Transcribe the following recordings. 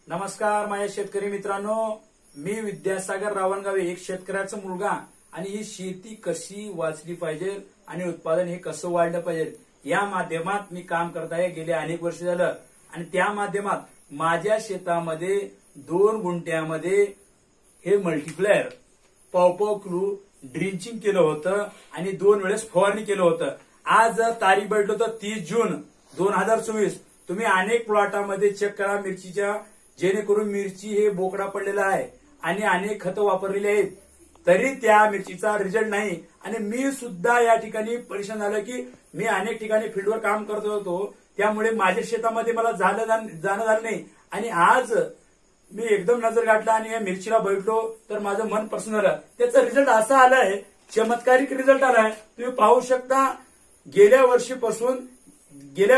नमस्कार माझ्या शेतकरी मित्रांनो, मी विद्यासागर रावणगावे, एक शेतकऱ्याचा मुलगा आणि ही शेती कशी वाचली पाहिजे आणि उत्पादन हे कसं वाढलं पाहिजे या माध्यमात मी काम करत आहे गेले अनेक वर्ष झालं। आणि त्या माध्यमात माझ्या शेतामध्ये 2 गुंठ्यामध्ये हे मल्टीप्लायर पाव किलो ड्रिंचिंग केलं होतं आणि 2 वेळेस फवारणी केलं होतं। आज तारीख बैठलो तर 30 जून 2024। तुम्ही अनेक प्लॉटामध्ये चेक करा मिरचीच्या, जेणेकरून मिरची हे बोकडा पडलेला आहे आणि अनेक खतं वापरलेली आहेत, तरी त्या मिरचीचा रिझल्ट नाही। आणि मी सुद्धा या ठिकाणी परेशान झालो की मी अनेक ठिकाणी फील्डवर काम करत होतो, त्यामुळे माझ्या शेतामध्ये मला जाणं झालं नाही। आणि आज मी एकदम नजर गाठला आणि या मिरचीला बैठलो तर माझं मन प्रसन्न झालं। त्याचा रिझल्ट असा आलाय, चमत्कारिक रिझल्ट आलाय। तुम्ही पाहू शकता, गेल्या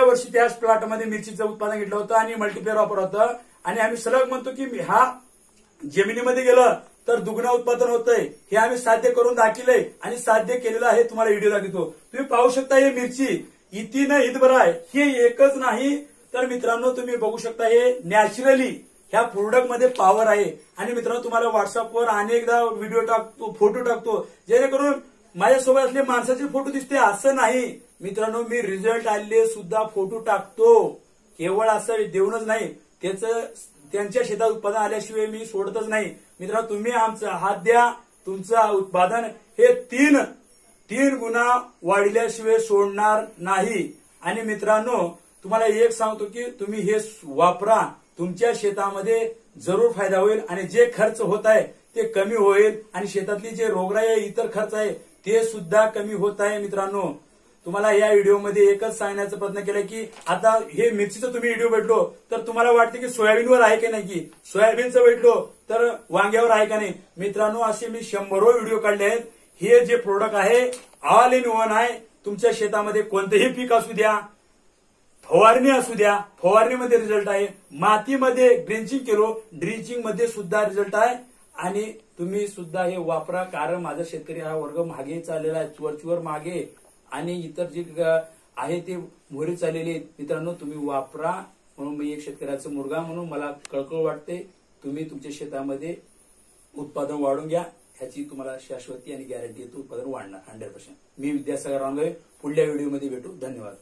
वर्षी त्याच प्लॉटमध्ये मिरचीचं उत्पादन घेतलं होतं आणि मल्टीप्लेअर वापर होतं आणि आम्ही सलग म्हणतो की हा जमिनीमध्ये गेलं तर दुगणं उत्पादन होतंय, हे आम्ही साध्य करून दाखवलंय आणि साध्य केलेलं आहे। तुम्हाला व्हिडिओ दाखवतो, तुम्ही पाहू शकता ही मिरची इथे ना हितभर आहे। हे एकच नाही तर मित्रांनो तुम्ही बघू शकता, हे नॅचरली ह्या प्रोडक्ट मध्ये पॉवर आहे। आणि मित्रांनो तुम्हाला व्हॉट्सअपवर अनेकदा व्हिडिओ टाकतो, फोटो टाकतो, जेणेकरून माझ्यासोबत असले माणसाचे फोटो दिसते असं नाही मित्रांनो, मी रिझल्ट आलेले सुद्धा फोटो टाकतो। केवळ असं देऊनच नाही, त्यांच्या शेतात उत्पादन आल्याशिवाय मी सोडतच नाही। मित्रांनो तुम्ही आमचा हात द्या, तुमचं उत्पादन हे तीन गुणा वाढल्याशिवाय सोडणार नाही। आणि मित्रांनो तुम्हाला एक सांगतो की तुम्ही हे वापरा, तुमच्या शेतामध्ये जरूर फायदा होईल आणि जे खर्च होत आहे ते कमी होईल आणि शेतातली जे रोगराई आहे, इतर खर्च आहे ते सुद्धा कमी होत आहे। मित्रांनो तुम्हाला या व्हिडिओमध्ये एकच सांगण्याचा प्रयत्न केला की आता हे मिरचीचं तुम्ही व्हिडिओ भेटलो तर तुम्हाला वाटते की सोयाबीनवर आहे की नाही, की सोयाबीनचं भेटलो तर वांग्यावर आहे का नाही। मित्रांनो असे मी 100 व्हिडिओ काढले आहेत। हे जे प्रोडक्ट आहे ऑल इन वन आहे। तुमच्या शेतामध्ये कोणतेही पीक असू द्या, फवारणी असू द्या, फवारणीमध्ये रिझल्ट आहे, मातीमध्ये ड्रिंचिंग केलो, ड्रिंचिंग मध्ये सुद्धा रिझल्ट आहे। आणि तुम्ही सुद्धा हे वापरा, कारण माझा शेतकरी हा वर्ग मागे चाललेला आहे, वरचीवर मागे आणि इतर जे आहे ते मोहरे चाललेले आहेत। मित्रांनो तुम्ही वापरा, म्हणून मी एक शेतकऱ्याचा मुलगा म्हणून मला कळकळ वाटते। तुम्ही तुमच्या शेतामध्ये उत्पादन वाढून घ्या, ह्याची तुम्हाला शाश्वती आणि गॅरंटी येतो, उत्पादन वाढणार 100%। मी विद्यासागर रावणगावे, पुढल्या व्हिडिओमध्ये भेटू, धन्यवाद।